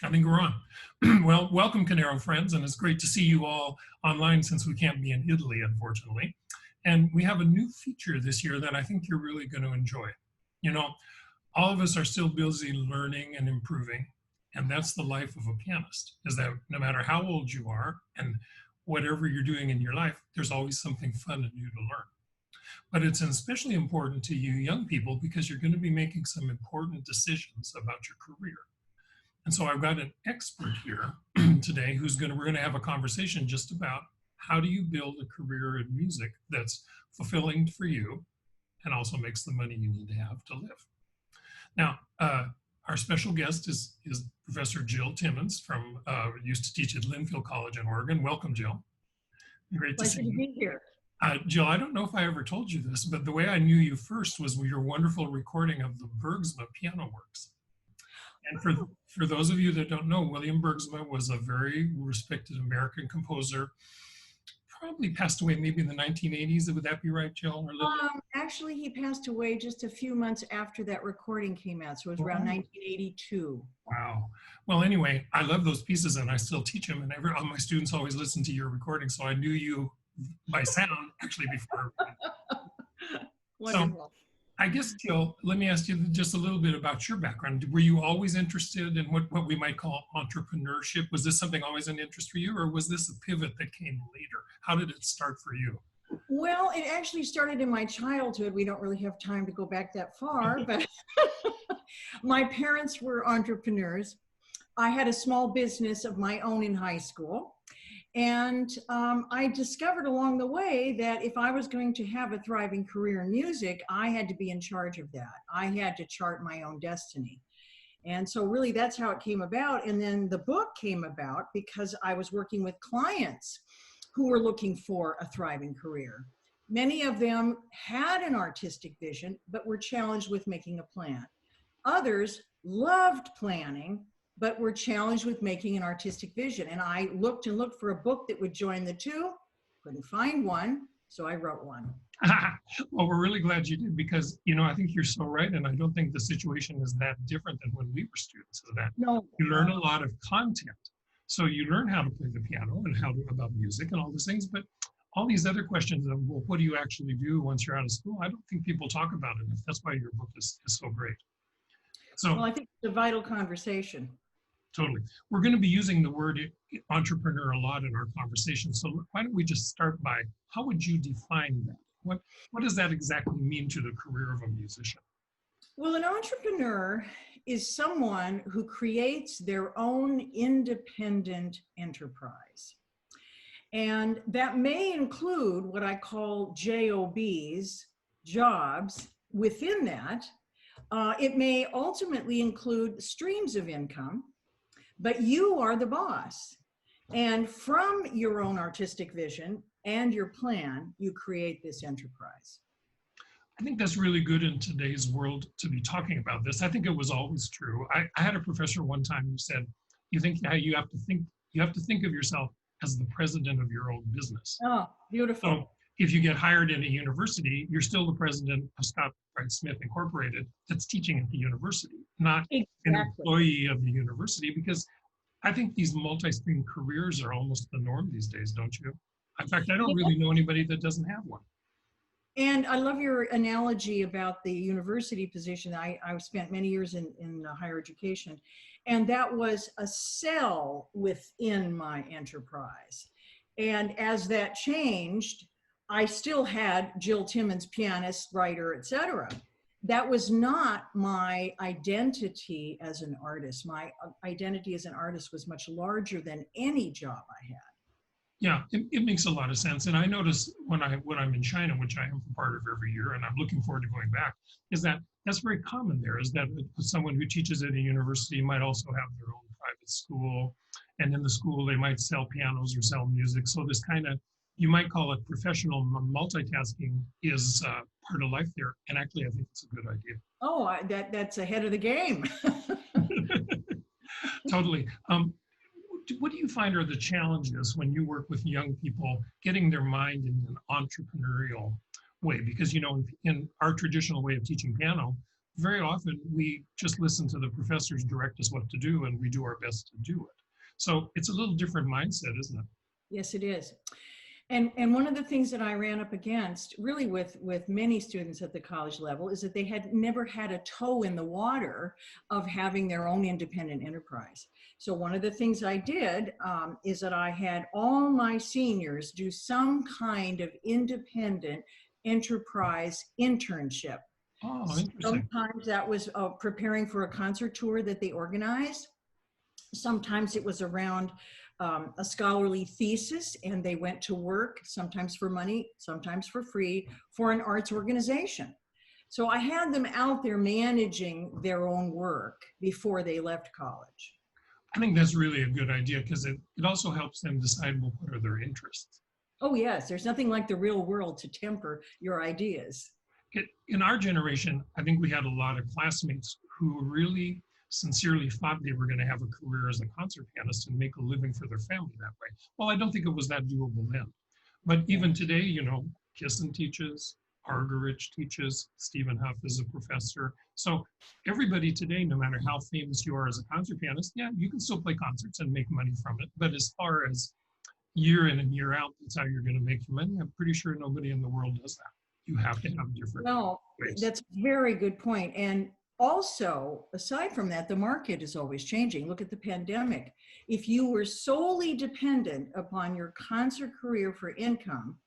I think we're on. Well, welcome, Conero friends, and it's great to see you all online since we can't be in Italy, unfortunately. And we have a new feature this year that I think you're really going to enjoy. You know, all of us are still busy learning and improving, and that's the life of a pianist, is that no matter how old you are and whatever you're doing in your life, there's always something fun and new to learn. But it's especially important to you young people because you're going to be making some important decisions about your career. And so I've got an expert here today we're going to have a conversation just about how do you build a career in music that's fulfilling for you and also makes the money you need to have to live. Now, our special guest is Professor Jill Timmons from, used to teach at Linfield College in Oregon. Welcome, Jill. Great to see you. Pleasure to be here. Jill, I don't know if I ever told you this, but the way I knew you first was with your wonderful recording of the Bergsma piano works. And for those of you that don't know, William Bergsma was a very respected American composer, probably passed away maybe in the 1980s. Would that be right, Jill? Actually, he passed away just a few months after that recording came out, so it was around 1982. Wow. Well, anyway, I love those pieces, and I still teach them, and all my students always listen to your recording, so I knew you by sound actually before. Wonderful. So, I guess, Jill, let me ask you just a little bit about your background. Were you always interested in what we might call entrepreneurship? Was this something always an interest for you, or was this a pivot that came later? How did it start for you? Well, it actually started in my childhood. We don't really have time to go back that far, but my parents were entrepreneurs. I had a small business of my own in high school. And I discovered along the way that if I was going to have a thriving career in music, I had to be in charge of that. I had to chart my own destiny. And so really that's how it came about. And then the book came about because I was working with clients who were looking for a thriving career. Many of them had an artistic vision, but were challenged with making a plan. Others loved planning, but were challenged with making an artistic vision. And I looked and looked for a book that would join the two, couldn't find one, so I wrote one. Well, we're really glad you did because, I think you're so right. And I don't think the situation is that different than when we were students. Is that you learn a lot of content. So you learn how to play the piano and about music and all these things, but all these other questions of, well, what do you actually do once you're out of school? I don't think people talk about it enough. That's why your book is so great. So, well, I think it's a vital conversation. Totally. We're going to be using the word entrepreneur a lot in our conversation. So why don't we just start by, how would you define that? What does that exactly mean to the career of a musician? Well, an entrepreneur is someone who creates their own independent enterprise. And that may include what I call JOBs, jobs. Within that, it may ultimately include streams of income. But you are the boss. And from your own artistic vision and your plan, you create this enterprise. I think that's really good in today's world to be talking about this. I think it was always true. I had a professor one time who said, you have to think of yourself as the president of your own business. Oh, beautiful. So if you get hired in a university, you're still the president of Scott Wright Smith Incorporated that's teaching at the university, not an employee of the university, because I think these multi-stream careers are almost the norm these days, don't you? In fact, I don't really know anybody that doesn't have one. And I love your analogy about the university position. I spent many years in higher education, and that was a cell within my enterprise. And as that changed, I still had Jill Timmons, pianist, writer, etc. That was not my identity as an artist. My identity as an artist was much larger than any job I had. Yeah, it makes a lot of sense. And I notice when I'm in China, which I am a part of every year, and I'm looking forward to going back, is that's very common there, is that someone who teaches at a university might also have their own private school. And in the school, they might sell pianos or sell music. So this kind of, you might call it professional multitasking is part of life there. And actually, I think it's a good idea. Oh, that's ahead of the game. Totally. What do you find are the challenges when you work with young people getting their mind in an entrepreneurial way? Because, in our traditional way of teaching piano, very often we just listen to the professors direct us what to do and we do our best to do it. So it's a little different mindset, isn't it? Yes, it is. And one of the things that I ran up against really with many students at the college level is that they had never had a toe in the water of having their own independent enterprise. So one of the things I did is that I had all my seniors do some kind of independent enterprise internship. Oh, interesting. Sometimes that was preparing for a concert tour that they organized. Sometimes it was around a scholarly thesis and they went to work, sometimes for money, sometimes for free, for an arts organization. So I had them out there managing their own work before they left college. I think that's really a good idea because it also helps them decide, well, what are their interests. Oh yes, there's nothing like the real world to temper your ideas. In our generation, I think we had a lot of classmates who really sincerely thought they were going to have a career as a concert pianist and make a living for their family that way. Well, I don't think it was that doable then. But even today, you know, Kissen teaches, Argerich teaches, Stephen Huff is a professor. So everybody today, no matter how famous you are as a concert pianist, yeah, you can still play concerts and make money from it. But as far as year in and year out, that's how you're going to make your money. I'm pretty sure nobody in the world does that. You have to have different Well, ways. that's a very good point. And also, aside from that, the market is always changing. Look at the pandemic. If you were solely dependent upon your concert career for income,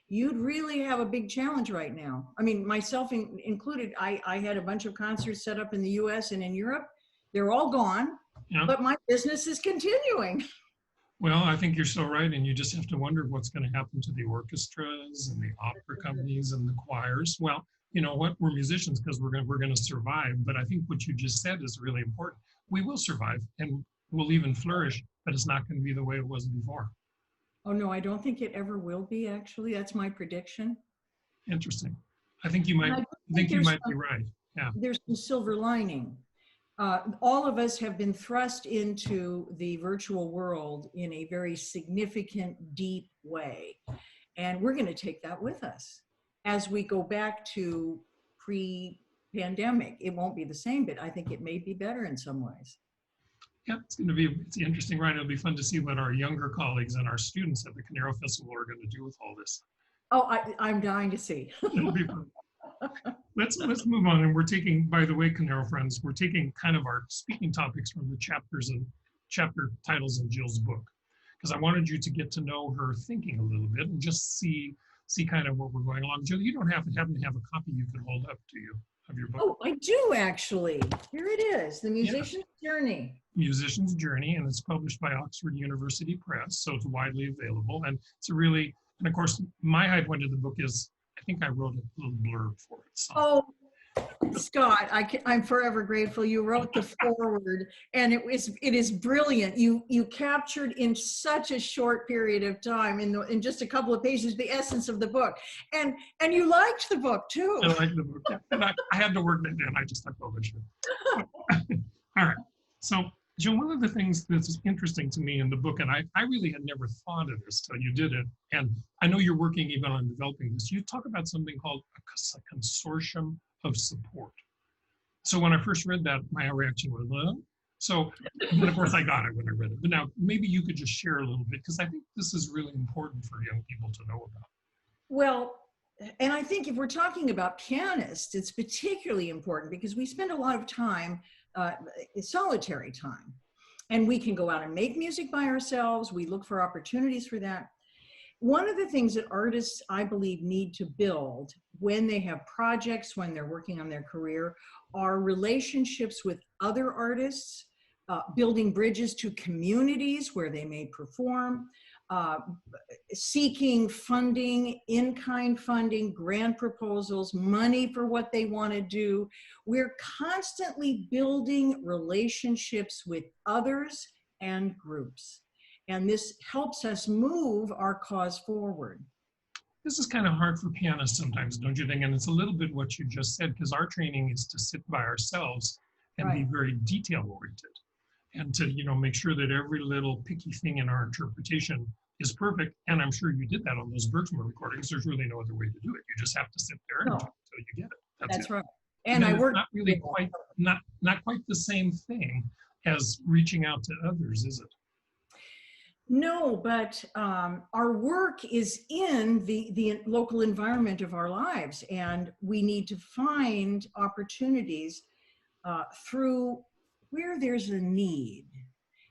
you'd really have a big challenge right now. I mean, myself included, I had a bunch of concerts set up in the US and in Europe. They're all gone, Yeah. but my business is continuing. Well, I think you're so right, and you just have to wonder what's going to happen to the orchestras and the opera companies and the choirs. Well, you know what? We're musicians because we're going to survive. But I think what you just said is really important. We will survive, and we'll even flourish, but it's not going to be the way it was before. Oh no, I don't think it ever will be. Actually, that's my prediction. Interesting. I think you might. And I do I think think you might be right. Yeah. there's some silver lining. All of us have been thrust into the virtual world in a very significant, deep way. And we're going to take that with us. As we go back to pre-pandemic, it won't be the same, but I think it may be better in some ways. Yeah, it's interesting, right? It'll be fun to see what our younger colleagues and our students at the Conero Festival are going to do with all this. Oh, I'm dying to see. It'll be fun. Let's move on. And we're taking, by the way, Conero friends, we're taking kind of our speaking topics from the chapters and chapter titles in Jill's book, because I wanted you to get to know her thinking a little bit and just see kind of what we're going along. Jill, you don't happen to have a copy you could hold up, do you, of your book? Oh, I do actually. Here it is, The Musician's Journey. Musician's Journey, and it's published by Oxford University Press, so it's widely available. And it's a really, and of course, my high point of the book is, I think I wrote a little blurb for it. So. Oh, Scott, I'm forever grateful. You wrote the foreword, and it is brilliant. You captured in such a short period of time, in just a couple of pages, the essence of the book, and you liked the book too. I like the book, yeah. And I had to work that in. I published it. All right. So, Jill, one of the things that's interesting to me in the book, and I really had never thought of this till you did it, and I know you're working even on developing this, you talk about something called a consortium of support. So when I first read that, my reaction was, so, but of course I got it when I read it. But now maybe you could just share a little bit, because I think this is really important for young people to know about. Well, and I think if we're talking about pianists, it's particularly important because we spend a lot of time, solitary time, and we can go out and make music by ourselves. We look for opportunities for that. One of the things that artists, I believe, need to build when they have projects, when they're working on their career, are relationships with other artists, building bridges to communities where they may perform, seeking funding, in-kind funding, grant proposals, money for what they want to do. We're constantly building relationships with others and groups. And this helps us move our cause forward. This is kind of hard for pianists sometimes, don't you think? And it's a little bit what you just said, because our training is to sit by ourselves and be very detail oriented, and to, you know, make sure that every little picky thing in our interpretation is perfect. And I'm sure you did that on those virtual recordings. There's really no other way to do it. You just have to sit there until you get it. That's right. And then I it's work not really with quite, not quite the same thing as reaching out to others, is it? no, but our work is in the local environment of our lives, and we need to find opportunities through where there's a need.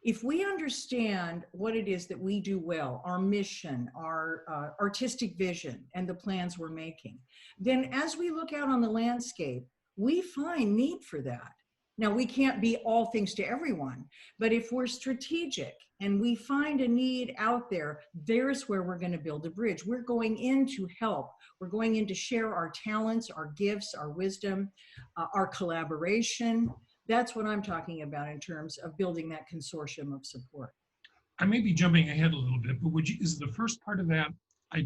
If we understand what it is that we do well, our mission, our artistic vision, and the plans we're making, then as we look out on the landscape, we find need for that. Now, we can't be all things to everyone, but if we're strategic and we find a need out there, there's where we're going to build a bridge. We're going in to help. We're going in to share our talents, our gifts, our wisdom, our collaboration. That's what I'm talking about in terms of building that consortium of support. I may be jumping ahead a little bit, but is the first part of that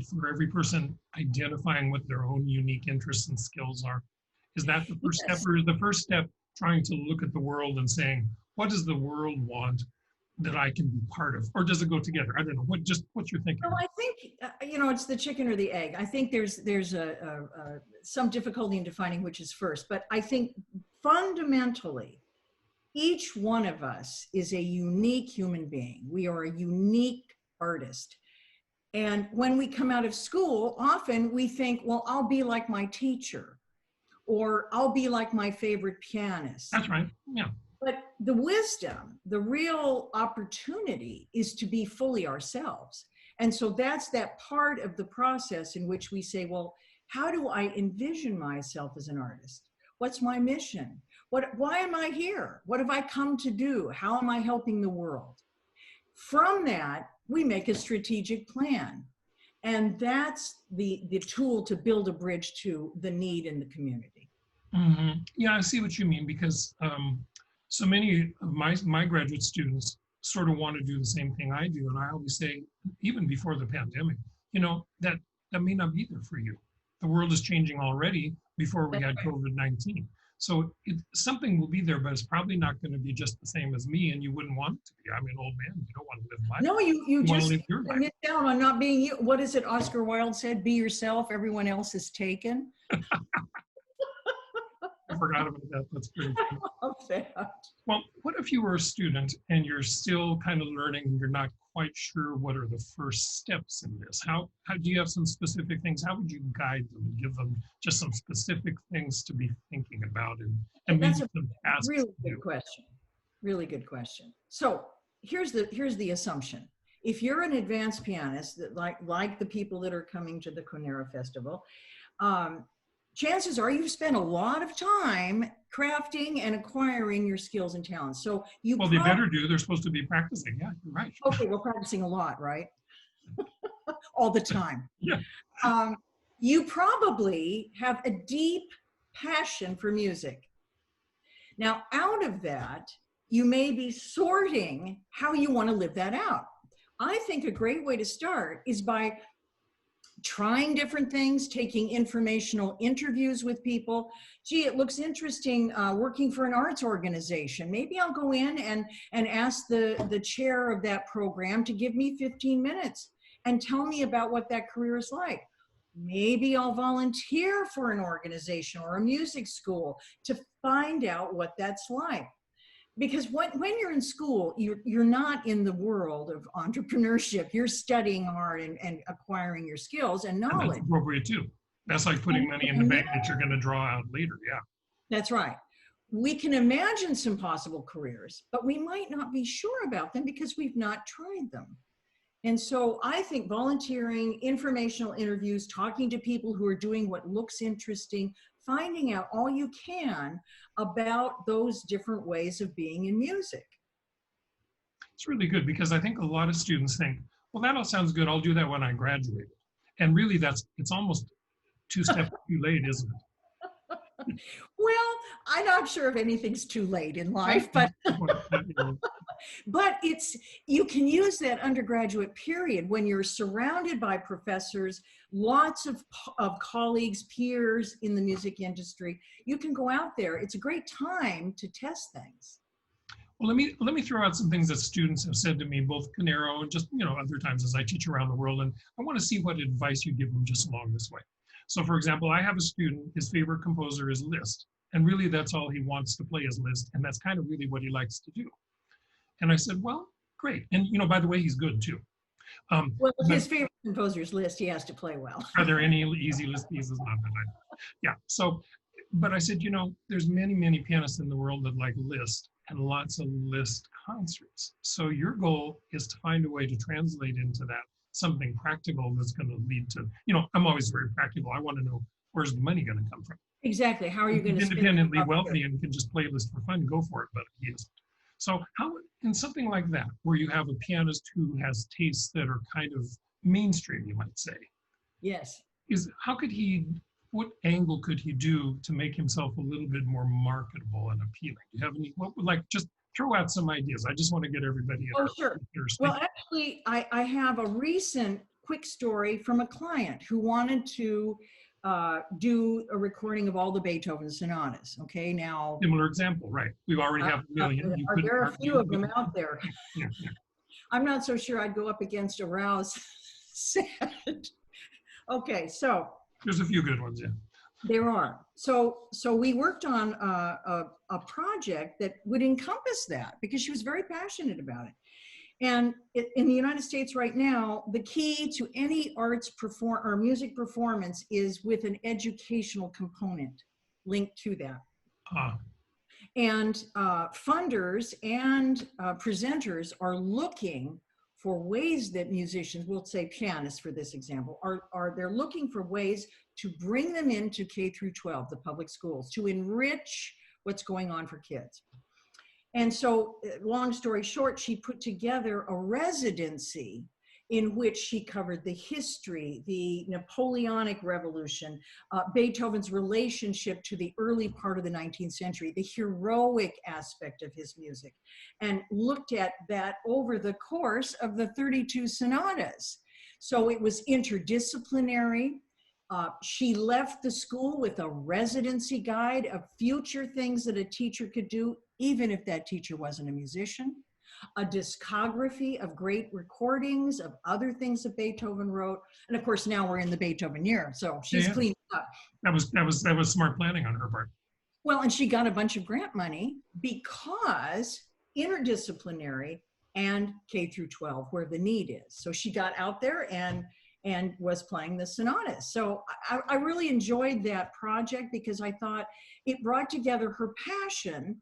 for every person identifying what their own unique interests and skills are? Is that the first step, Yes. or is the first step trying to look at the world and saying, what does the world want that I can be part of? Or does it go together? I don't know. What's your thinking? Well, I think it's the chicken or the egg. I think there's some difficulty in defining which is first, but I think fundamentally, each one of us is a unique human being. We are a unique artist. And when we come out of school, often we think, well, I'll be like my teacher, or I'll be like my favorite pianist. That's right. Yeah. But the wisdom, the real opportunity is to be fully ourselves. And so that's that part of the process in which we say, well, how do I envision myself as an artist? What's my mission? Why am I here? What have I come to do? How am I helping the world? From that, we make a strategic plan. And that's the tool to build a bridge to the need in the community. Mm-hmm. Yeah, I see what you mean, because so many of my graduate students sort of want to do the same thing I do. And I always say, even before the pandemic, that may not be there for you. The world is changing already before we had COVID-19. So something will be there, but it's probably not going to be just the same as me, and you wouldn't want it to be. I'm an old man. You don't want to live my life. No, you want just to live your life. miss out on not being you. What is it Oscar Wilde said? Be yourself. Everyone else is taken. I forgot about that. That's pretty funny. I love that. Well, what if you were a student and you're still kind of learning and you're not quite sure what are the first steps in this? How do you have some specific things? How would you guide them and give them just some specific things to be thinking about and maybe That's some tasks? Really good question. Really good question. So here's the assumption. If you're an advanced pianist, that like the people that are coming to the Conero Festival, chances are you've spent a lot of time crafting and acquiring your skills and talents. So they better do. They're supposed to be practicing. Yeah, you're right. Okay, we're practicing a lot, right? All the time. Yeah. You probably have a deep passion for music. Now, out of that, you may be sorting how you want to live that out. I think a great way to start is by trying different things, taking informational interviews with people. Gee, it looks interesting working for an arts organization. Maybe I'll go in and ask the chair of that program to give me 15 minutes and tell me about what that career is like. Maybe I'll volunteer for an organization or a music school to find out what that's like. Because when you're in school, you're not in the world of entrepreneurship. You're studying hard and acquiring your skills and knowledge. And that's appropriate too. That's like putting money in the bank that you're going to draw out later. Yeah. That's right. We can imagine some possible careers, but we might not be sure about them because we've not tried them. And so I think volunteering, informational interviews, talking to people who are doing what looks interesting, finding out all you can about those different ways of being in music. It's really good, because I think a lot of students think, well, that all sounds good. I'll do that when I graduate. And really it's almost 2 steps too late, isn't it? Well, I'm not sure if anything's too late in life, but but you can use that undergraduate period when you're surrounded by professors, lots of colleagues, peers in the music industry. You can go out there. It's a great time to test things. Well, let me throw out some things that students have said to me, both Conero and just other times as I teach around the world, and I want to see what advice you give them just along this way. So, for example, I have a student. His favorite composer is Liszt, And really that's all he wants to play is Liszt. And that's kind of really what he likes to do. And I said, well, great. And, you know, by the way, he's good too. Well, But his favorite composer's list, he has to play well. are there any easy Liszt pieces? Not that I, yeah. So, but I said, you know, there's many, many pianists in the world that like Liszt and lots of Liszt concerts. So your goal is to find a way to translate into that something practical that's going to lead to, you know, I'm always very practical. I want to know where's the money going to come from. Exactly. How are you going to spend Independently it? wealthy and can just play Liszt for fun, go for it, but he isn't. So how, in something like that, where you have a pianist who has tastes that are kind of mainstream, you might say, Yes. is how could he, what angle could he do to make himself a little bit more marketable and appealing? Do you have any, what would like, just throw out some ideas. I just want to get everybody in Oh, sure. Well, actually, I have a recent quick story from a client who wanted to do a recording of all the Beethoven sonatas. Okay, now. Similar example, right? We already have a million. There are a few of them out there. Yeah. I'm not so sure I'd go up against a Rouse set. Okay, so. There's a few good ones, yeah. There are. So we worked on a project that would encompass that because she was very passionate about it. And in the United States right now, the key to any arts or music performance is with an educational component linked to that. And funders and presenters are looking for ways that musicians, we'll say pianists for this example, they're looking for ways to bring them into K through 12, the public schools, to enrich what's going on for kids. And so, long story short, she put together a residency in which she covered the history, the Napoleonic Revolution, Beethoven's relationship to the early part of the 19th century, the heroic aspect of his music, and looked at that over the course of the 32 sonatas. So it was interdisciplinary. She left the school with a residency guide of future things that a teacher could do, even if that teacher wasn't a musician, a discography of great recordings of other things that Beethoven wrote. And of course, now we're in the Beethoven year, so she's cleaned up. That was smart planning on her part. Well, and she got a bunch of grant money because interdisciplinary and K through 12, where the need is. So she got out there and was playing the sonatas. So I really enjoyed that project because I thought it brought together her passion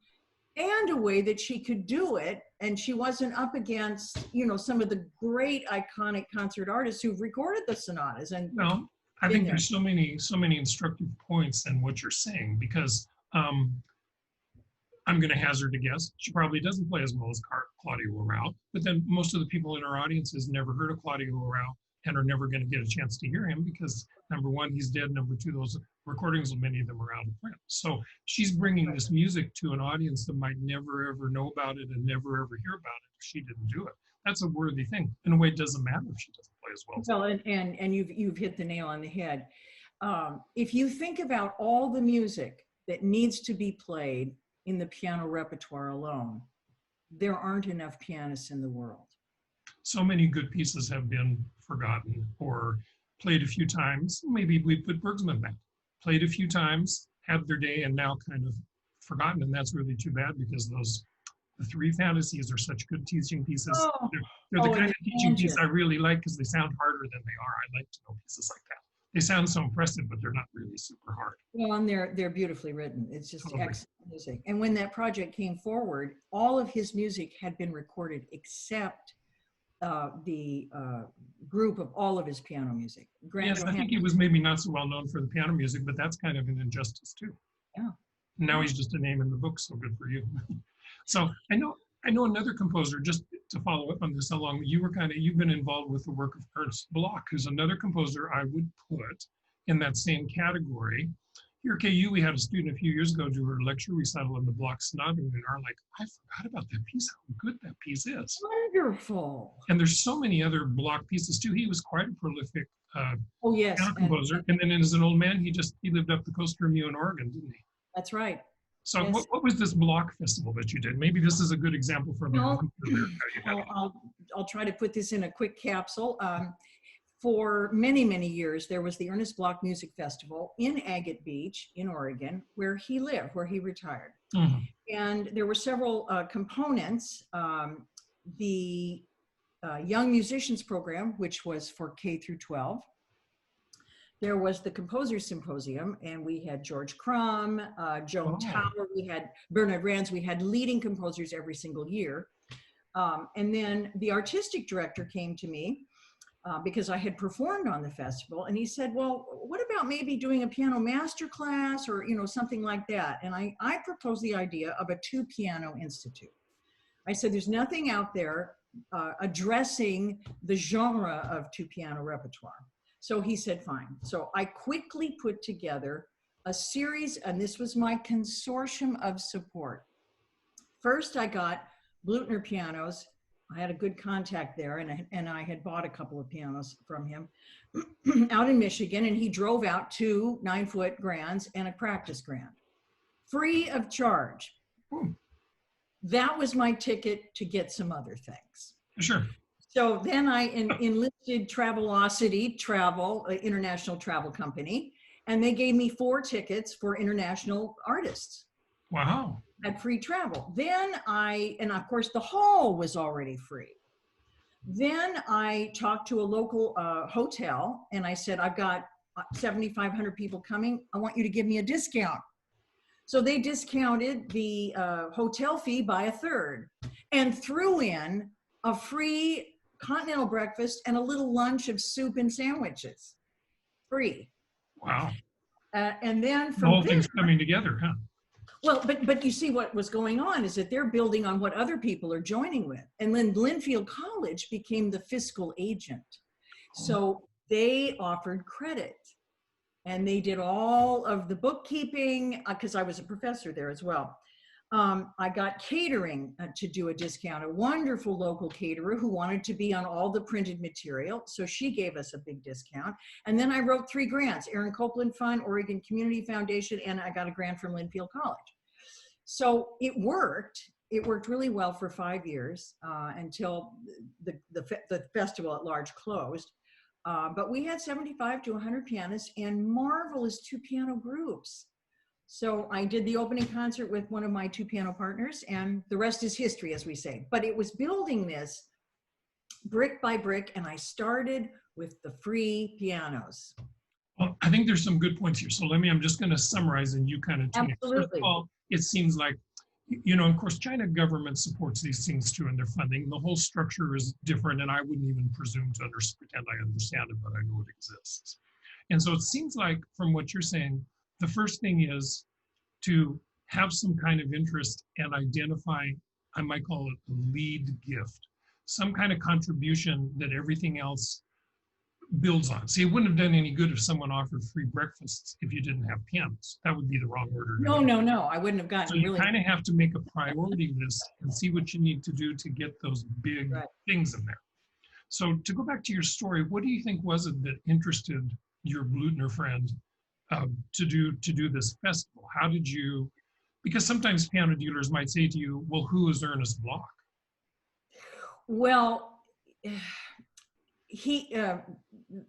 and a way that she could do it. And she wasn't up against, you know, some of the great iconic concert artists who've recorded the sonatas. And well, I think there's so many instructive points in what you're saying, because I'm going to hazard a guess. She probably doesn't play as well as Claudio Arrau, but then most of the people in our audience has never heard of Claudio Arrau and are never going to get a chance to hear him because, number one, he's dead. Number two, those recordings, many of them are out of print. So she's bringing this music to an audience that might never, ever know about it and never, ever hear about it if she didn't do it. That's a worthy thing. In a way, it doesn't matter if she doesn't play as well. Well, and you've hit the nail on the head. If you think about all the music that needs to be played in the piano repertoire alone, there aren't enough pianists in the world. So many good pieces have been forgotten or played a few times. Maybe we put Bergsman back. Played a few times, had their day, and now kind of forgotten. And that's really too bad because the three fantasies are such good teaching pieces. Oh, they're the kind of teaching piece I really like because they sound harder than they are. I like to know pieces like that. They sound so impressive, but they're not really super hard. Well, and they're beautifully written. It's just excellent music. And when that project came forward, all of his music had been recorded except the group of all of his piano music. Yes, I think he was maybe not so well known for the piano music, but that's kind of an injustice too. Yeah. Now he's just a name in the book, so good for you. So I know another composer, just to follow up on this, how long you've been involved with the work of Ernst Bloch, who's another composer I would put in that same category. Here at KU, we had a student a few years ago do her lecture recital in the Bloch Sonata, and we are like, I forgot about that piece, how good that piece is. Wonderful. And there's so many other Bloch pieces too. He was quite a prolific piano composer. And then as an old man, he lived up the coast from you in Oregon, didn't he? That's right. So yes. what was this Bloch festival that you did? Maybe this is a good example for I'll try to put this in a quick capsule. for many, many years, there was the Ernest Bloch Music Festival in Agate Beach in Oregon, where he lived, where he retired. Mhm. And there were several components. The Young Musicians Program, which was for K through 12. There was the Composers Symposium, and we had George Crumb, Joan Oh, Tower, we had Bernard Rands, we had leading composers every single year. And then the artistic director came to me because I had performed on the festival, and he said, well, what about maybe doing a piano master class or, you know, something like that? And I proposed the idea of a 2-piano institute. I said, there's nothing out there addressing the genre of 2-piano repertoire. So he said, fine. So I quickly put together a series, and this was my consortium of support. First, I got Blutner pianos. I had a good contact there, and I had bought a couple of pianos from him out in Michigan, and he drove out 2 9-foot grands and a practice grand, free of charge. hmm, That was my ticket to get some other things. sure. So then I enlisted Travelocity Travel, an international travel company, and they gave me 4 tickets for international artists. Wow. Had free travel. Then and of course the hall was already free. Then I talked to a local hotel, and I said, I've got 7,500 people coming. I want you to give me a discount. So they discounted the hotel fee by 1/3 and threw in a free continental breakfast and a little lunch of soup and sandwiches, free. Wow. And then The from whole there, thing's coming together, huh? well, but you see what was going on is that they're building on what other people are joining with. And then Linfield College became the fiscal agent. So they offered credit, and they did all of the bookkeeping because I was a professor there as well. I got catering to do a discount, a wonderful local caterer who wanted to be on all the printed material. So she gave us a big discount. And then I wrote 3 grants, Aaron Copeland Fund, Oregon Community Foundation, and I got a grant from Linfield College. So it worked. It worked really well for 5 years until the festival at large closed. But we had 75 to 100 pianists and marvelous 2-piano groups. So I did the opening concert with one of my 2-piano partners, and the rest is history, as we say. But it was building this brick by brick, and I started with the free pianos. Well, I think there's some good points here. So I'm just going to summarize, and you kind of tune in. First of Absolutely. all, it seems like, you know, of course, China government supports these things too, and their funding. The whole structure is different, and I wouldn't even presume to pretend I understand it, but I know it exists. And so it seems like, from what you're saying, the first thing is to have some kind of interest and identify, I might call it a lead gift, some kind of contribution that everything else builds on. See, it wouldn't have done any good if someone offered free breakfasts if you didn't have pianos. That would be the wrong order. No, I wouldn't have gotten So you really. kind of have to make a priority list and see what you need to do to get those big things in there. So to go back to your story, what do you think was it that interested your Blutner friend to do this festival? How did you, because sometimes piano dealers might say to you, well, who is Ernest Bloch? Well,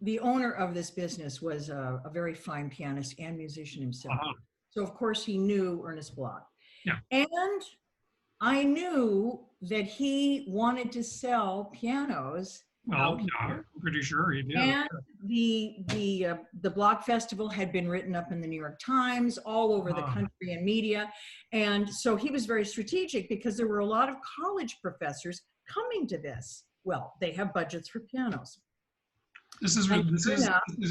the owner of this business was a very fine pianist and musician himself. So of course he knew Ernest Bloch. Yeah. And I knew that he wanted to sell pianos. Well, yeah, I'm pretty sure he did. And the Bloch Festival had been written up in the New York Times, all over the country and media. And so he was very strategic because there were a lot of college professors coming to this. Well, they have budgets for pianos. This is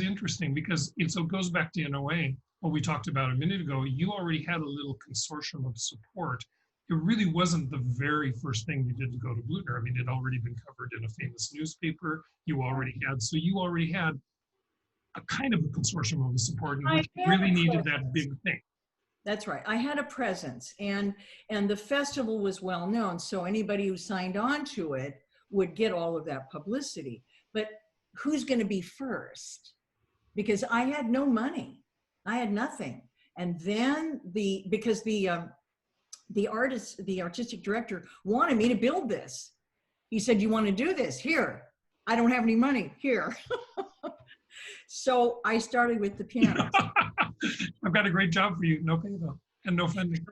interesting because it goes back to, in a way, what we talked about a minute ago. You already had a little consortium of support. It really wasn't the very first thing you did to go to Blutner. I mean, it had already been covered in a famous newspaper. You already had a kind of a consortium of support, which really needed that big thing. That's right. I had a presence, and the festival was well known. So anybody who signed on to it would get all of that publicity. But who's going to be first? Because I had no money. I had nothing. And then because the artistic director wanted me to build this. He said, you want to do this? Here, I don't have any money here. So I started with the pianos. I've got a great job for you. No pay though, and no funding.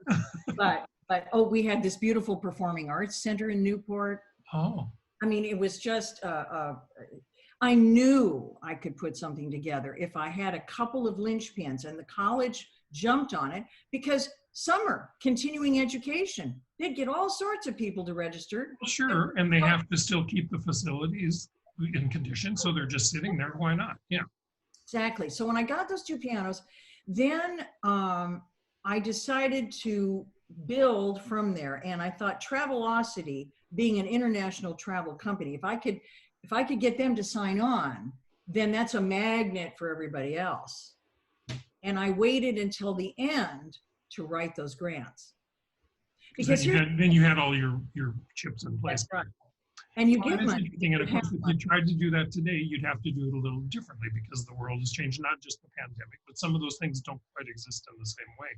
But oh, we had this beautiful performing arts center in Newport. Oh, I mean, it was just, I knew I could put something together if I had a couple of linchpins, and the college jumped on it because summer, continuing education, they'd get all sorts of people to register. well, sure. And they have to still keep the facilities in condition. So they're just sitting there. Why not? Yeah. Exactly. So when I got those two pianos, then I decided to build from there. And I thought Travelocity, being an international travel company, if I could get them to sign on, then that's a magnet for everybody else. And I waited until the end to write those grants. Because then you had all your chips in place. That's right. And you Well, get that is money. interesting. And of course, if you tried to do that today, you'd have to do it a little differently because the world has changed, not just the pandemic, but some of those things don't quite exist in the same way.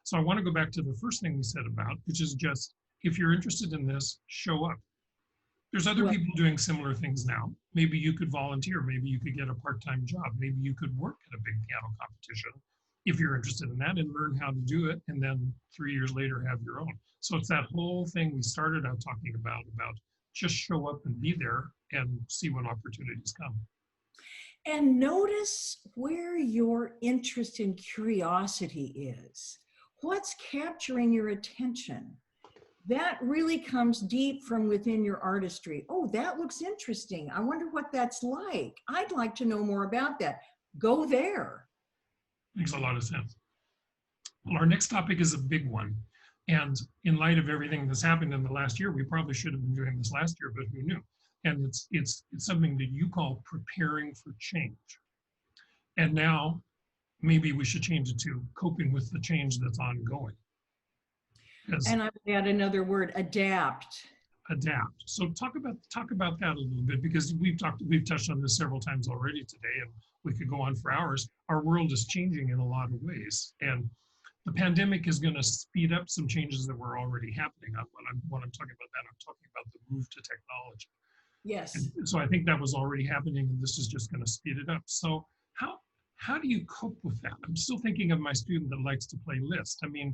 So I want to go back to the first thing we said about, which is just, if you're interested in this, show up. There's other people doing similar things now. Maybe you could volunteer. Maybe you could get a part-time job. Maybe you could work at a big piano competition if you're interested in that and learn how to do it. And then 3 years later, have your own. So it's that whole thing we started out talking about just show up and be there and see what opportunities come. And notice where your interest and curiosity is. What's capturing your attention? That really comes deep from within your artistry. Oh, that looks interesting. I wonder what that's like. I'd like to know more about that. Go there. Makes a lot of sense. Well, our next topic is a big one. And in light of everything that's happened in the last year, we probably should have been doing this last year, but who knew? And it's something that you call preparing for change. And now maybe we should change it to coping with the change that's ongoing. And I would add another word, adapt. Adapt. So talk about that a little bit, because we've touched on this several times already today, and we could go on for hours. Our world is changing in a lot of ways, and the pandemic is going to speed up some changes that were already happening. When I'm talking about that, I'm talking about the move to technology. Yes. And so I think that was already happening, and this is just going to speed it up. So how do you cope with that? I'm still thinking of my student that likes to play Liszt. I mean,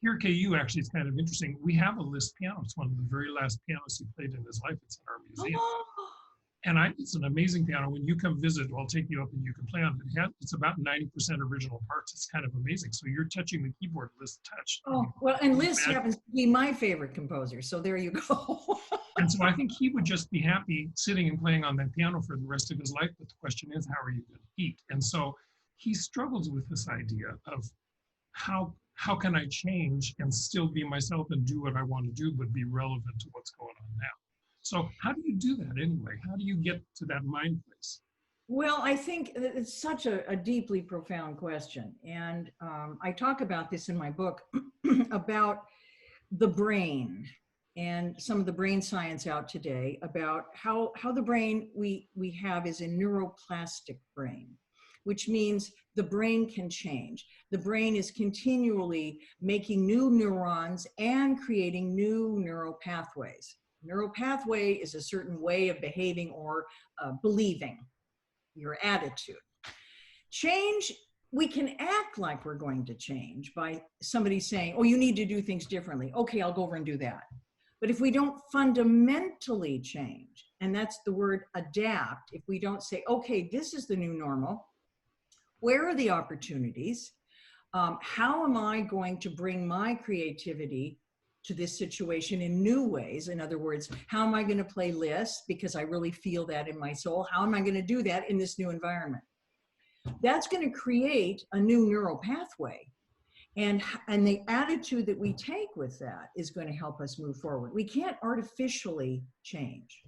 here at KU, actually, it's kind of interesting. We have a Liszt piano. It's one of the very last pianos he played in his life. It's in our museum. Oh. And it's an amazing piano. When you come visit, I'll take you up and you can play on it. It's about 90% original parts. It's kind of amazing. So you're touching the keyboard, Liszt touch. Oh, well, and Liszt happens to be my favorite composer. So there you go. And so I think he would just be happy sitting and playing on that piano for the rest of his life. But the question is, how are you going to eat? And so he struggles with this idea of how can I change and still be myself and do what I want to do, but be relevant to what's going on now? So how do you do that anyway? How do you get to that mind place? Well, I think it's such a deeply profound question. And I talk about this in my book about the brain and some of the brain science out today about how the brain we have is a neuroplastic brain, which means the brain can change. The brain is continually making new neurons and creating new neural pathways. Neural pathway is a certain way of behaving or believing, your attitude. Change, we can act like we're going to change by somebody saying, oh, you need to do things differently. Okay, I'll go over and do that. But if we don't fundamentally change, and that's the word adapt, if we don't say, okay, this is the new normal, where are the opportunities? How am I going to bring my creativity to this situation in new ways? In other words, how am I going to play Liszt because I really feel that in my soul? How am I going to do that in this new environment? That's going to create a new neural pathway. And the attitude that we take with that is going to help us move forward. We can't artificially change.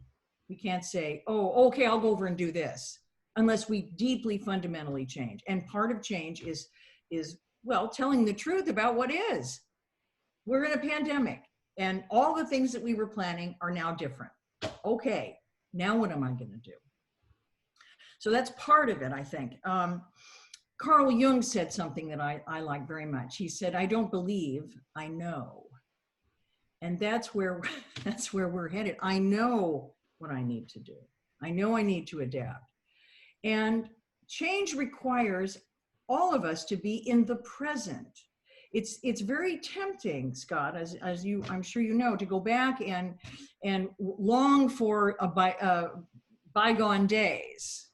We can't say, oh, okay, I'll go over and do this, unless we deeply fundamentally change. And part of change is well, telling the truth about what is. We're in a pandemic, and all the things that we were planning are now different. Okay, now what am I going to do? So that's part of it, I think. Carl Jung said something that I like very much. He said, I don't believe, I know. And that's where we're headed. I know what I need to do. I know I need to adapt. And change requires all of us to be in the present. It's very tempting, Scott, as you, I'm sure you know, to go back and long for bygone days.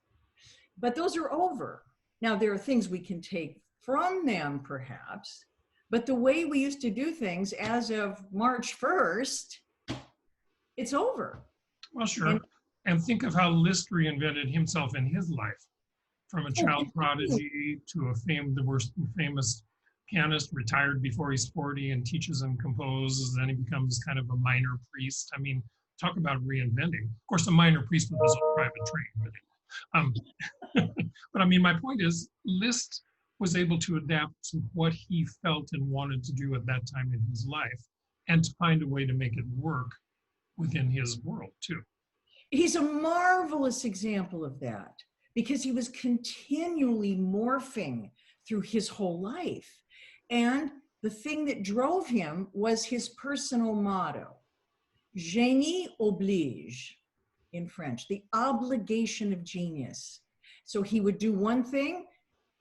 But those are over. Now, there are things we can take from them, perhaps, but the way we used to do things as of March 1st, it's over. Well, And sure. And think of how Liszt reinvented himself in his life, from a child prodigy to the worst famous pianist, retired before he's 40 and teaches and composes. Then he becomes kind of a minor priest. I mean, talk about reinventing. Of course, a minor priest with his own private train. But I mean, my point is, Liszt was able to adapt to what he felt and wanted to do at that time in his life, and to find a way to make it work within his world too. he's a marvelous example of that because he was continually morphing through his whole life. And the thing that drove him was his personal motto, génie oblige in French, the obligation of genius. So he would do one thing,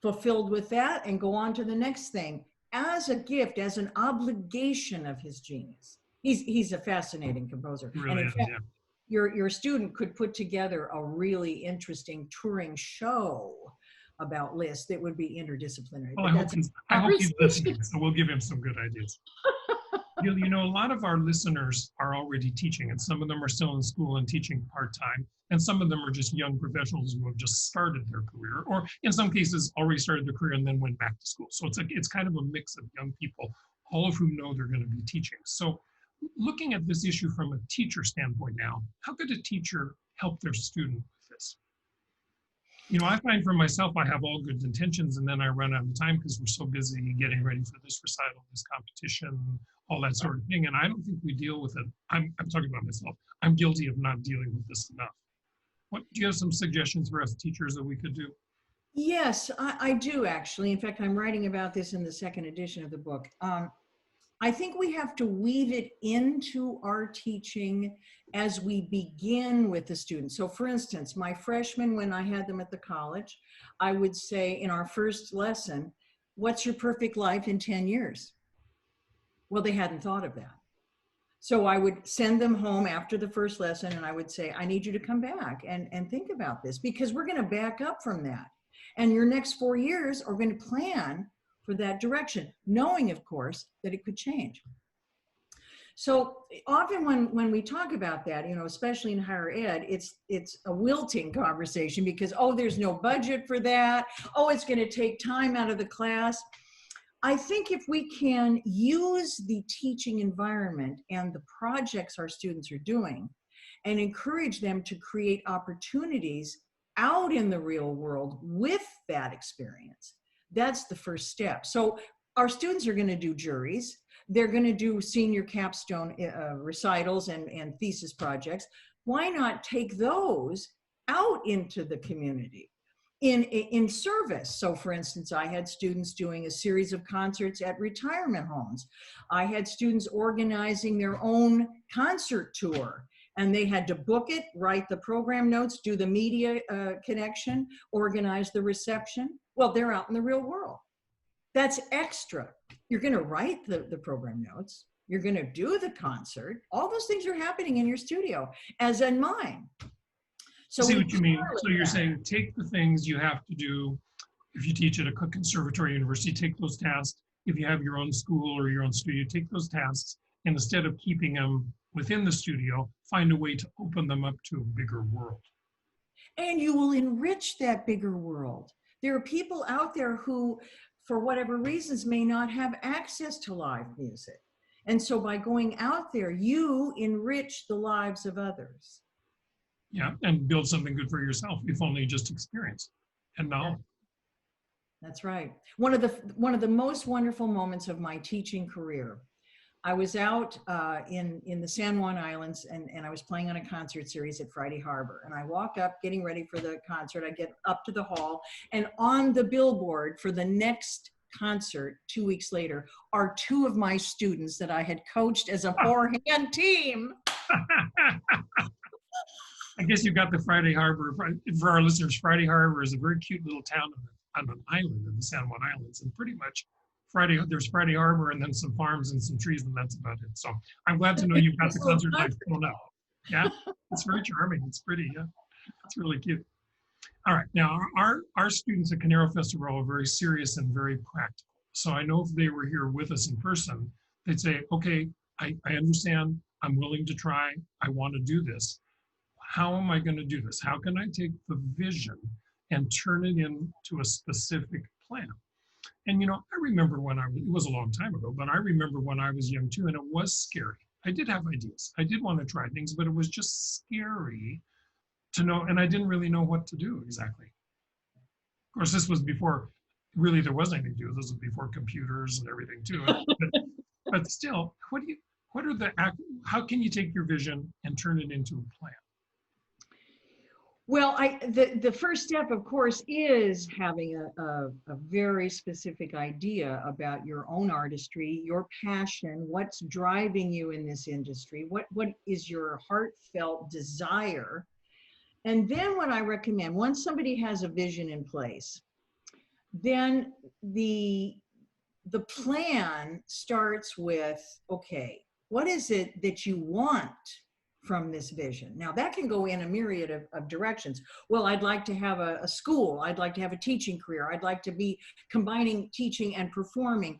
fulfilled with that, and go on to the next thing as a gift, as an obligation of his genius. He's a fascinating composer. Really And in is, fact, yeah. your student could put together a really interesting touring show about Liszt that would be interdisciplinary. Well, But I hope he's listening, so we'll give him some good ideas. You know, a lot of our listeners are already teaching, and some of them are still in school and teaching part-time, and some of them are just young professionals who have just started their career, or in some cases already started their career and then went back to school. So it's kind of a mix of young people, all of whom know they're going to be teaching. So looking at this issue from a teacher standpoint now, how could a teacher help their student with this? You know, I find for myself, I have all good intentions, and then I run out of time because we're so busy getting ready for this recital, this competition, all that sort of thing. And I don't think we deal with it. I'm talking about myself. I'm guilty of not dealing with this enough. Do you have some suggestions for us teachers that we could do? Yes, I do actually. In fact, I'm writing about this in the second edition of the book. I think we have to weave it into our teaching as we begin with the students. So for instance, my freshmen, when I had them at the college, I would say in our first lesson, what's your perfect life in 10 years? Well, they hadn't thought of that. So I would send them home after the first lesson and I would say, I need you to come back and think about this because we're going to back up from that. And your next 4 years are going to plan for that direction, knowing, of course, that it could change. So often when we talk about that, you know, especially in higher ed, it's a wilting conversation because, oh, there's no budget for that. Oh, it's going to take time out of the class. I think if we can use the teaching environment and the projects our students are doing and encourage them to create opportunities out in the real world with that experience, that's the first step. So our students are going to do juries. They're going to do senior capstone recitals and thesis projects. Why not take those out into the community in service? So for instance, I had students doing a series of concerts at retirement homes. I had students organizing their own concert tour. And they had to book it, write the program notes, do the media connection, organize the reception. Well, they're out in the real world. That's extra. You're going to write the program notes. You're going to do the concert. All those things are happening in your studio, as in mine. So I see what you mean. So you're saying take the things you have to do if you teach at a conservatory university, take those tasks. If you have your own school or your own studio, take those tasks, and instead of keeping them within the studio, find a way to open them up to a bigger world. And you will enrich that bigger world. There are people out there who, for whatever reasons, may not have access to live music. And so by going out there, you enrich the lives of others. Yeah, and build something good for yourself, if only just experience and knowledge. That's right. One of the most wonderful moments of my teaching career, I was out in the San Juan Islands and I was playing on a concert series at Friday Harbor. And I walk up getting ready for the concert. I get up to the hall and on the billboard for the next concert 2 weeks later are two of my students that I had coached as a four-hand team. I guess you've got the Friday Harbor. For our listeners, Friday Harbor is a very cute little town on an island in the San Juan Islands, and pretty much there's Friday Harbor and then some farms and some trees, and that's about it. So I'm glad to know you've got the concert life going up. Yeah, it's very charming. It's pretty. Yeah, it's really cute. All right, now our students at Conero Festival are very serious and very practical. So I know if they were here with us in person, they'd say, okay, I understand, I'm willing to try, I want to do this. How am I going to do this? How can I take the vision and turn it into a specific plan? And I remember when it was a long time ago, but I remember when I was young too, and it was scary. I did have ideas. I did want to try things, but it was just scary to know, and I didn't really know what to do exactly. Of course, this was before really there was anything to do. This was before computers and everything too. But still, how can you take your vision and turn it into a plan? Well, the first step, of course, is having a very specific idea about your own artistry, your passion, what's driving you in this industry, what is your heartfelt desire. And then what I recommend, once somebody has a vision in place, then the plan starts with, okay, what is it that you want from this vision? Now that can go in a myriad of directions. Well, I'd like to have a school. I'd like to have a teaching career. I'd like to be combining teaching and performing.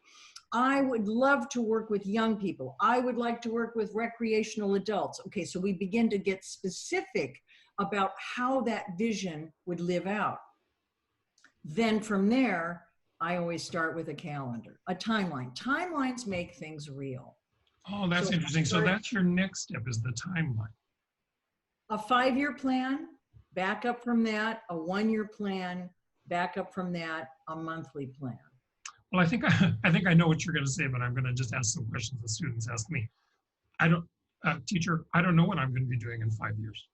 I would love to work with young people. I would like to work with recreational adults. Okay, so we begin to get specific about how that vision would live out. Then from there, I always start with a calendar, a timeline. Timelines make things real. Oh, that's interesting. So that's your next step, is the timeline. A 5-year plan, back up from that, a 1-year plan, back up from that, a monthly plan. Well, I think I know what you're going to say, but I'm going to just ask some questions the students ask me. Teacher, I don't know what I'm going to be doing in 5 years.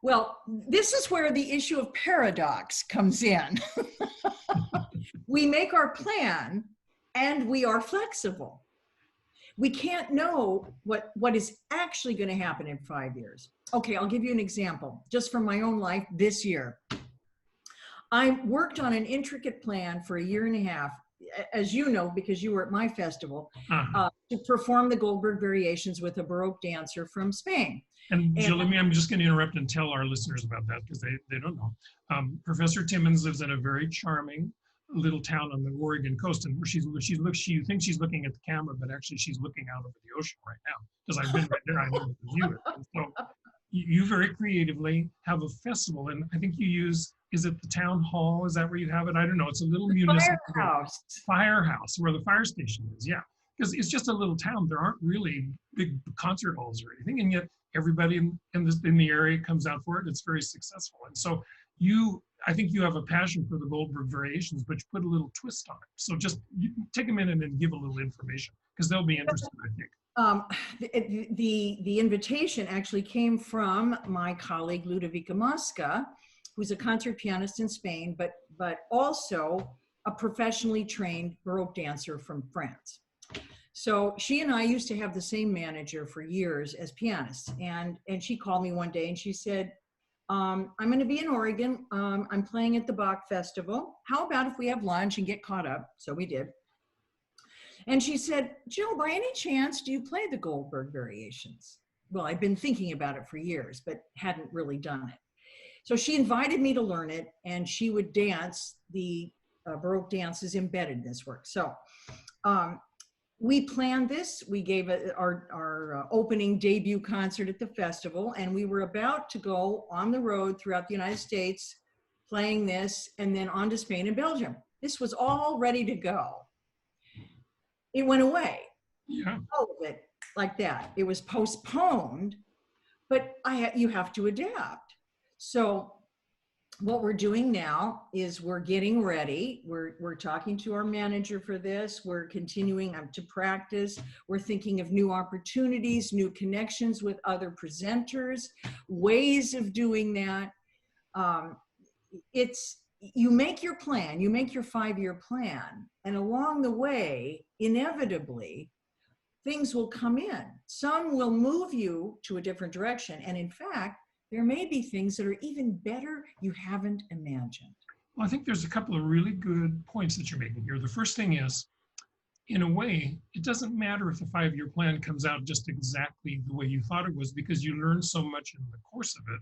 Well, this is where the issue of paradox comes in. We make our plan and we are flexible. We can't know what is actually going to happen in 5 years. Okay, I'll give you an example just from my own life this year. I worked on an intricate plan for 1.5 years, as you know, because you were at my festival, to perform the Goldberg Variations with a Baroque dancer from Spain. And Jill, I'm just going to interrupt and tell our listeners about that because they don't know. Professor Timmons lives in a very charming little town on the Oregon coast, and where she thinks she's looking at the camera, but actually she's looking out over the ocean right now because I've been right there. I know what the view is. And so you very creatively have a festival, and I think you use, is it the town hall? Is that where you have it? I don't know. It's a little municipal firehouse where the fire station is. Yeah, because it's just a little town. There aren't really big concert halls or anything, and yet everybody in the area comes out for it. It's very successful, and so I think you have a passion for the Goldberg Variations, but you put a little twist on it. So just take a minute and give a little information because they'll be interested, I think. The invitation actually came from my colleague Ludovica Mosca, who's a concert pianist in Spain, but also a professionally trained Baroque dancer from France. So she and I used to have the same manager for years as pianists, and she called me one day and she said, I'm going to be in Oregon. I'm playing at the Bach Festival. How about if we have lunch and get caught up? So we did. And she said, Jill, by any chance, do you play the Goldberg Variations? Well, I'd been thinking about it for years, but hadn't really done it. So she invited me to learn it, and she would dance the Baroque dances embedded in this work. So we planned this. We gave our opening debut concert at the festival, and we were about to go on the road throughout the United States playing this, and then on to Spain and Belgium. This was all ready to go. It went away. Yeah. All of it like that. It was postponed, but you have to adapt. So what we're doing now is we're getting ready. We're talking to our manager for this. We're continuing to practice. We're thinking of new opportunities, new connections with other presenters, ways of doing that. You make your plan, you make your 5-year plan, and along the way, inevitably, things will come in. Some will move you to a different direction. And in fact, there may be things that are even better you haven't imagined. Well, I think there's a couple of really good points that you're making here. The first thing is, in a way, it doesn't matter if the 5-year plan comes out just exactly the way you thought it was, because you learn so much in the course of it.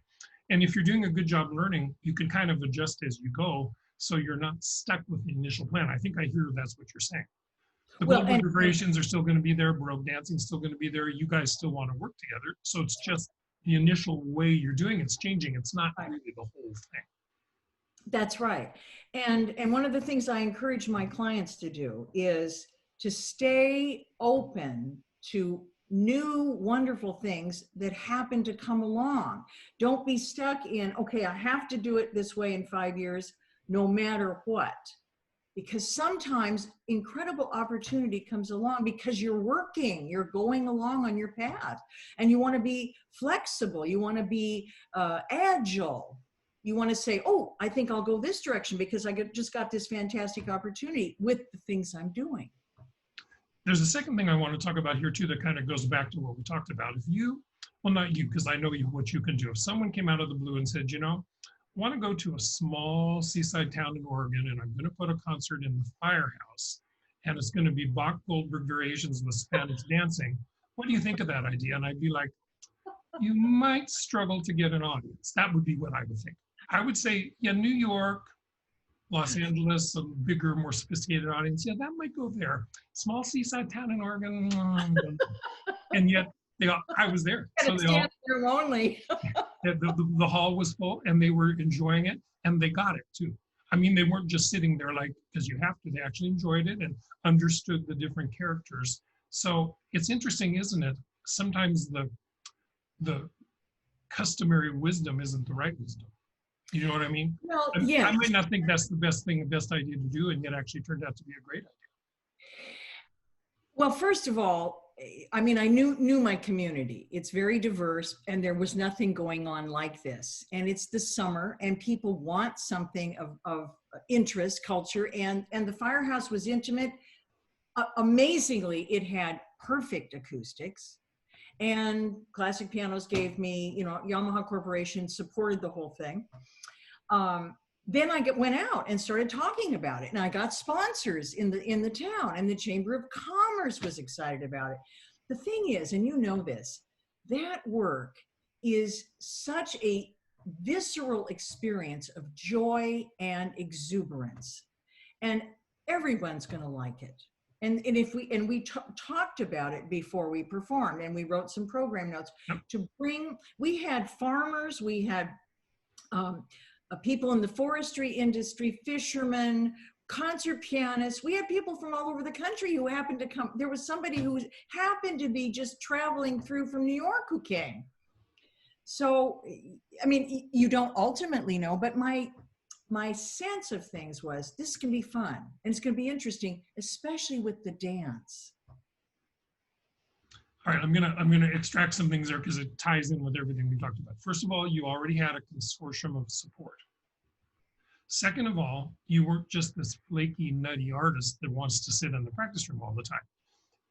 And if you're doing a good job learning, you can kind of adjust as you go, so you're not stuck with the initial plan. I think I hear that's what you're saying. The Well, global and integrations are still going to be there. Baroque dancing is still going to be there. You guys still want to work together. So it's just the initial way you're doing it's changing. It's not really the whole thing. that's right. And one of the things I encourage my clients to do is to stay open to new wonderful things that happen to come along. Don't be stuck in, okay, I have to do it this way in 5 years, no matter what. Because sometimes incredible opportunity comes along because you're working, you're going along on your path, and you want to be flexible, you want to be agile. You want to say, oh, I think I'll go this direction because just got this fantastic opportunity with the things I'm doing. There's a second thing I want to talk about here too that kind of goes back to what we talked about. If you, well, not you, because I know what you can do. If someone came out of the blue and said, you know, I want to go to a small seaside town in Oregon and I'm going to put a concert in the firehouse and it's going to be Bach Goldberg variations with Spanish dancing. What do you think of that idea? And I'd be like, you might struggle to get an audience. That would be what I would think. I would say, yeah, New York, Los Angeles, a bigger, more sophisticated audience. Yeah, that might go there. Small seaside town in Oregon. And yet I was there. So they all, only. the hall was full and they were enjoying it and they got it too. I mean, they weren't just sitting there like, because you have to, they actually enjoyed it and understood the different characters. So it's interesting, isn't it? Sometimes the customary wisdom isn't the right wisdom. You know what I mean? Well, yeah. I might not think that's the best idea to do, and yet actually turned out to be a great idea. Well, first of all, I mean, I knew my community. It's very diverse, and there was nothing going on like this. And it's the summer, and people want something of interest, culture, and the firehouse was intimate. Amazingly, it had perfect acoustics. And Classic Pianos gave me, you know, Yamaha Corporation supported the whole thing. Then I went out and started talking about it, and I got sponsors in the town, and the Chamber of Commerce was excited about it. The thing is, and you know this, that work is such a visceral experience of joy and exuberance, and everyone's going to like it. And if we talked about it before we performed, and we wrote some program notes to bring. We had farmers, we had people in the forestry industry, fishermen, concert pianists. We had people from all over the country who happened to come. There was somebody who happened to be just traveling through from New York who came. So, I mean, you don't ultimately know, but my sense of things was this can be fun and it's going to be interesting, especially with the dance. All right, I'm gonna extract some things there because it ties in with everything we talked about. First of all, you already had a consortium of support. Second of all, you weren't just this flaky, nutty artist that wants to sit in the practice room all the time.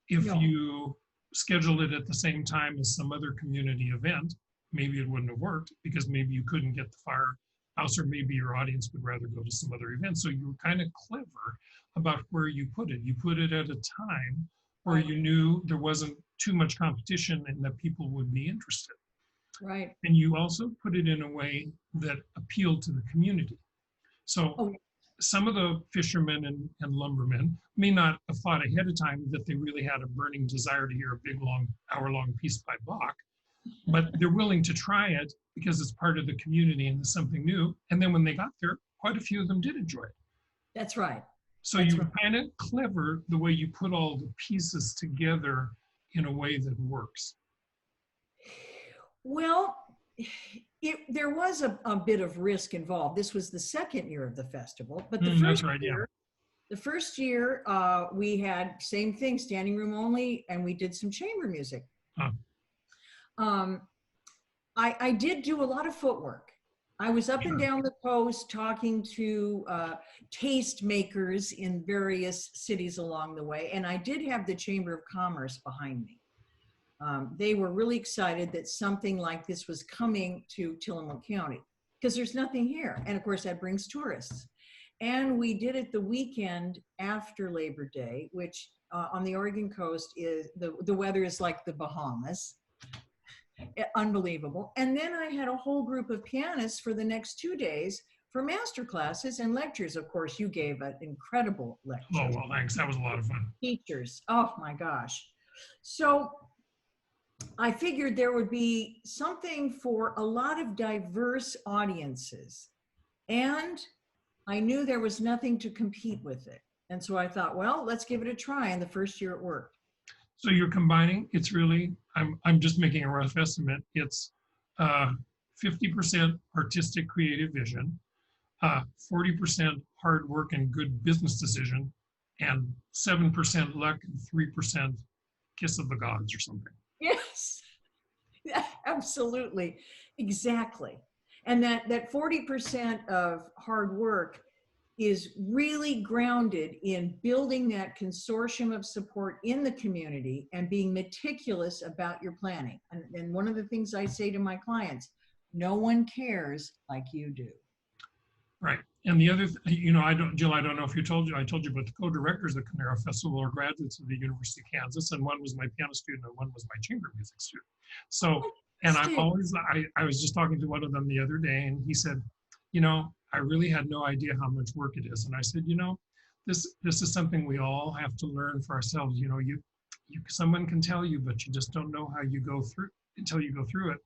If you scheduled it at the same time as some other community event, maybe it wouldn't have worked because maybe you couldn't get the firehouse, or maybe your audience would rather go to some other event. So you were kind of clever about where you put it. You put it at a time where you knew there wasn't too much competition and that people would be interested. Right. And you also put it in a way that appealed to the community. So some of the fishermen and lumbermen may not have thought ahead of time that they really had a burning desire to hear a big, long, hour-long piece by Bach, but they're willing to try it because it's part of the community and it's something new. And then when they got there, quite a few of them did enjoy it. That's right. So you were kind of clever the way you put all the pieces together in a way that works. Well, there was a bit of risk involved. This was the second year of the festival, but the first year we had same thing, standing room only, and we did some chamber music. I did do a lot of footwork. I was up and down the coast talking to taste makers in various cities along the way, and I did have the Chamber of Commerce behind me. They were really excited that something like this was coming to Tillamook County because there's nothing here. And of course, that brings tourists. And we did it the weekend after Labor Day, which on the Oregon coast is the weather is like the Bahamas. Unbelievable. And then I had a whole group of pianists for the next 2 days for master classes and lectures. Of course, you gave an incredible lecture. Oh, well, thanks. That was a lot of fun. Teachers. Oh my gosh. So I figured there would be something for a lot of diverse audiences. And I knew there was nothing to compete with it. And so I thought, well, let's give it a try. And the first year it worked. So you're combining, it's really, I'm just making a rough estimate. It's 50% artistic creative vision, 40% hard work and good business decision, and 7% luck and 3% kiss of the gods or something. Yes, absolutely. Exactly. And that 40% of hard work is really grounded in building that consortium of support in the community and being meticulous about your planning. And one of the things I say to my clients, no one cares like you do. Right. And the other, Jill, I don't know if I told you, but the co-directors of the Conero Festival are graduates of the University of Kansas, and one was my piano student and one was my chamber music student. So, and I was just talking to one of them the other day, and he said, I really had no idea how much work it is. And I said, this is something we all have to learn for ourselves. Someone can tell you, but you just don't know how you go through until you go through it,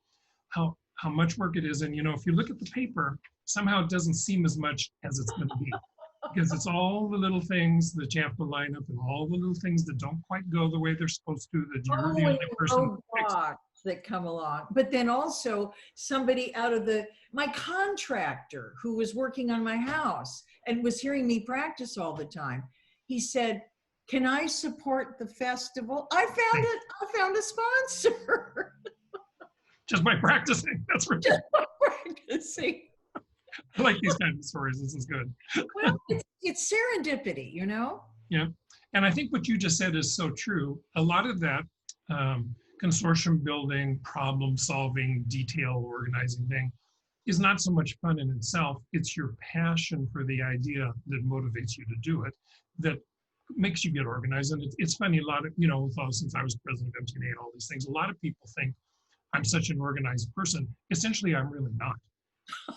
how much work it is. And, if you look at the paper, somehow it doesn't seem as much as it's going to be because it's all the little things that you have to line up and all the little things that don't quite go the way they're supposed to, that you're the only person that come along. But then also somebody out of my contractor who was working on my house and was hearing me practice all the time. He said, can I support the festival? I found a sponsor. Just by practicing. That's right. Just by practicing. I like these kinds of stories. This is good. Well, it's serendipity, Yeah. And I think what you just said is so true. A lot of that consortium building, problem solving, detail organizing thing is not so much fun in itself. It's your passion for the idea that motivates you to do it, that makes you get organized. And it's funny, a lot of, since I was president of MTNA and all these things, a lot of people think I'm such an organized person. Essentially, I'm really not.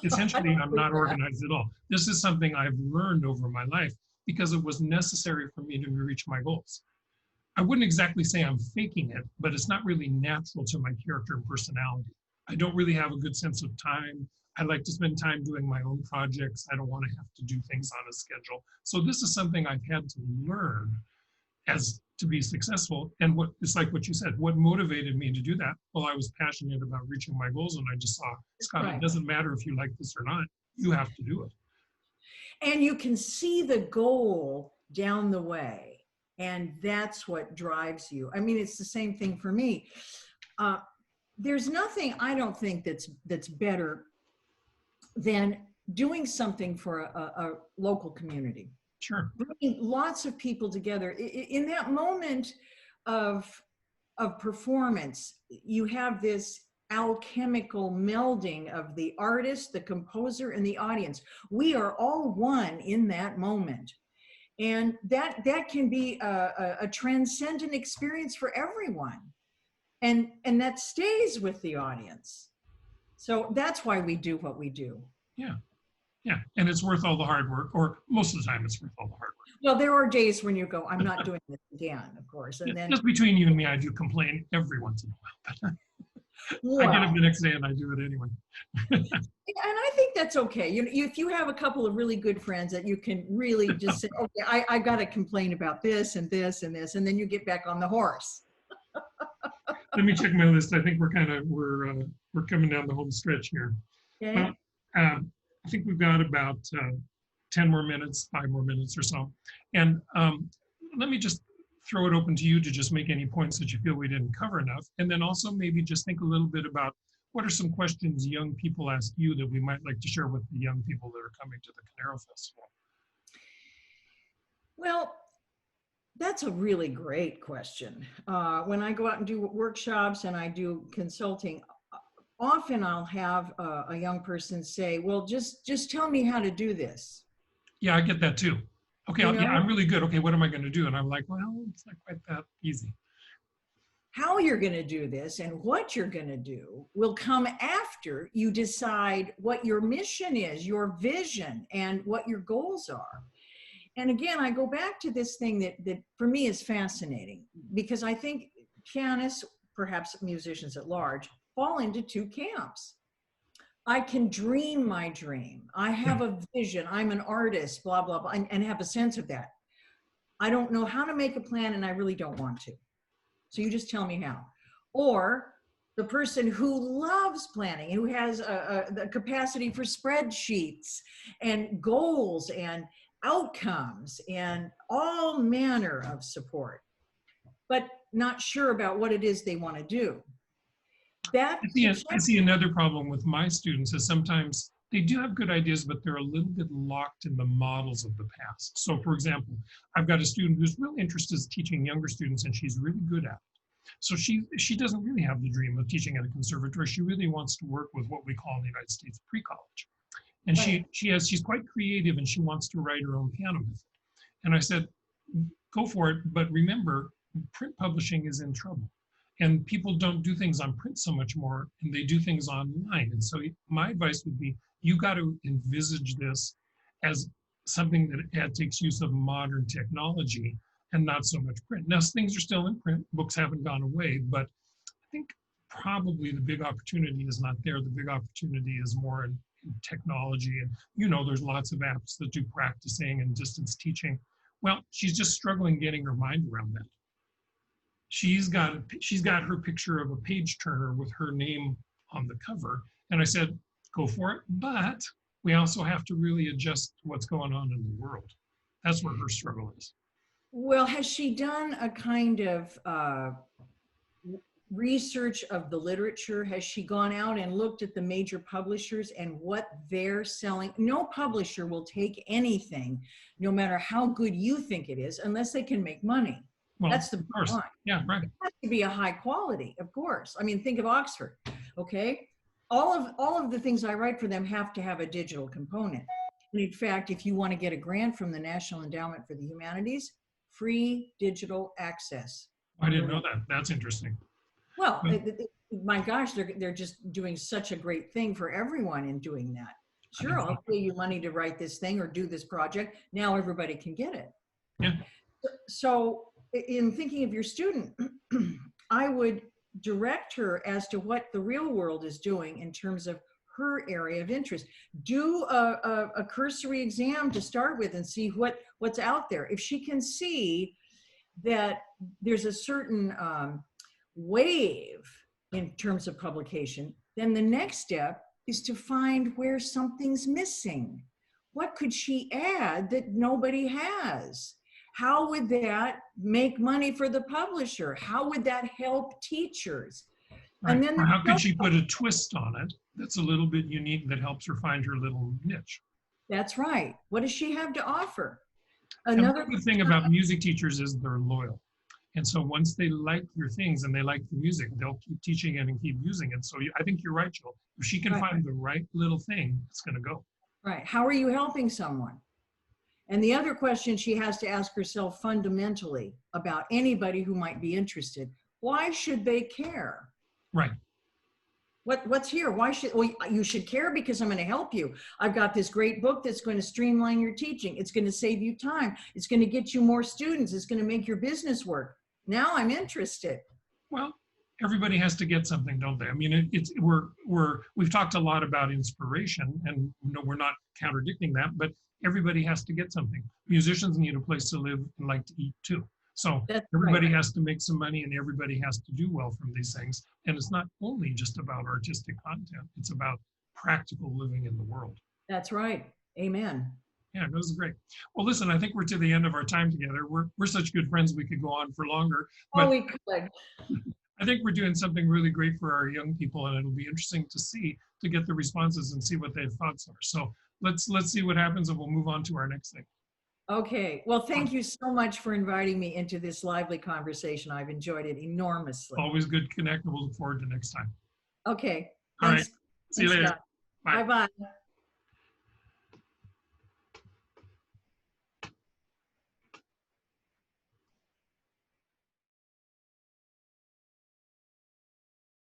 Essentially, I'm not organized at all. This is something I've learned over my life because it was necessary for me to reach my goals. I wouldn't exactly say I'm faking it, but it's not really natural to my character and personality. I don't really have a good sense of time. I like to spend time doing my own projects. I don't want to have to do things on a schedule. So this is something I've had to learn as to be successful. And it's like what you said, what motivated me to do that? Well, I was passionate about reaching my goals, and I just saw, Scott, It doesn't matter if you like this or not, you have to do it. And you can see the goal down the way. And that's what drives you. I mean, it's the same thing for me. There's nothing I don't think that's better than doing something for a local community. Sure. Bringing lots of people together. In that moment of performance, you have this alchemical melding of the artist, the composer, and the audience. We are all one in that moment. And that can be a transcendent experience for everyone. And that stays with the audience. So that's why we do what we do. Yeah. Yeah. And it's worth all the hard work, or most of the time it's worth all the hard work. Well, there are days when you go, I'm not doing this again, of course. And then just between you and me, I do complain every once in a while. I get up the next day and I do it anyway. And I think that's okay. If you have a couple of really good friends that you can really just say, okay, I got to complain about this and this and this, and then you get back on the horse. Let me check my list. I think we're coming down the home stretch here. Okay. Well, I think we've got about 10 more minutes, 5 more minutes or so. And let me just throw it open to you to just make any points that you feel we didn't cover enough. And then also maybe just think a little bit about what are some questions young people ask you that we might like to share with the young people that are coming to the Conero Festival? Well, That's a really great question. When I go out and do workshops and I do consulting, often I'll have a young person say, "Well, just tell me how to do this." Yeah, I get that too. Okay, You yeah, know, I'm really good. Okay, what am I going to do? And I'm like, well, it's not quite that easy. how you're going to do this and what you're going to do will come after you decide what your mission is, your vision, and what your goals are. And again, I go back to this thing that for me is fascinating, because I think pianists, perhaps musicians at large, fall into two camps. I can dream my dream. I Yeah. have a vision. I'm an artist, blah, blah, blah, and have a sense of that. I don't know how to make a plan and I really don't want to. So you just tell me how. Or the person who loves planning, who has the capacity for spreadsheets and goals and outcomes and all manner of support, but not sure about what it is they want to do. That I subject, see another problem with my students is sometimes they do have good ideas, but they're a little bit locked in the models of the past. So for example, I've got a student who's really interested in teaching younger students and she's really good at it. So she doesn't really have the dream of teaching at a conservatory. She really wants to work with what we call in the United States pre-college. And right? she's quite creative and she wants to write her own piano method. And I said, go for it, but remember, print publishing is in trouble. And people don't do things on print so much more, and they do things online. And so my advice would be, you got to envisage this as something that takes use of modern technology and not so much print. Now, things are still in print, books haven't gone away, but I think probably the big opportunity is not there. The big opportunity is more in technology. And there's lots of apps that do practicing and distance teaching. Well, she's just struggling getting her mind around that. She's got her picture of a page turner with her name on the cover, and I said, go for it, but we also have to really adjust what's going on in the world. That's where her struggle is. Well, has she done a kind of research of the literature? Has she gone out and looked at the major publishers and what they're selling? No publisher will take anything, no matter how good you think it is, unless they can make money. Well, That's the of bottom course, line. yeah, right. It has to be a high quality, of course. I mean, think of Oxford, okay? All of the things I write for them have to have a digital component. And in fact, if you want to get a grant from the National Endowment for the Humanities, free digital access. I didn't know that. That's interesting. Well, But my gosh, they're just doing such a great thing for everyone in doing that. I Sure, think I'll so. pay you money to write this thing or do this project. Now everybody can get it. Yeah, So in thinking of your student, I would direct her as to what the real world is doing in terms of her area of interest. Do a cursory exam to start with and see what's out there. If she can see that there's a certain wave in terms of publication, then the next step is to find where something's missing. What could she add that nobody has? How would that make money for the publisher? How would that help teachers? right. And then Or there's how no, could she put a twist on it that's a little bit unique that helps her find her little niche? that's right. What does she have to offer? And Another, one good thing about music teachers is they're loyal. And so once they like your things and they like the music, they'll keep teaching it and keep using it. So I think you're right, Jill. If she can right, find the right little thing, it's going to go. right. How are you helping someone? And the other question she has to ask herself fundamentally about anybody who might be interested, why should they care? Right. What's here? Why should, well, you should care because I'm going to help you. I've got this great book that's going to streamline your teaching. It's going to save you time. It's going to get you more students. It's going to make your business work. Now I'm interested. Well, everybody has to get something, don't they? I mean, we've talked a lot about inspiration, and we're not contradicting that, but everybody has to get something. Musicians need a place to live and like to eat too. So That's everybody right. has to make some money and everybody has to do well from these things. And it's not only just about artistic content, it's about practical living in the world. That's right. Amen. Yeah, that was great. Well, listen, I think we're to the end of our time together. We're such good friends, we could go on for longer, Oh, but we could. I think we're doing something really great for our young people, and it'll be interesting to get the responses and see what their thoughts are. So let's see what happens, and we'll move on to our next thing. Okay. Well, thank you so much for inviting me into this lively conversation. I've enjoyed it enormously. Always good to connect. We'll look forward to next time. Okay. All right. Thanks. See you Thanks, later. Scott. Bye. Bye-bye.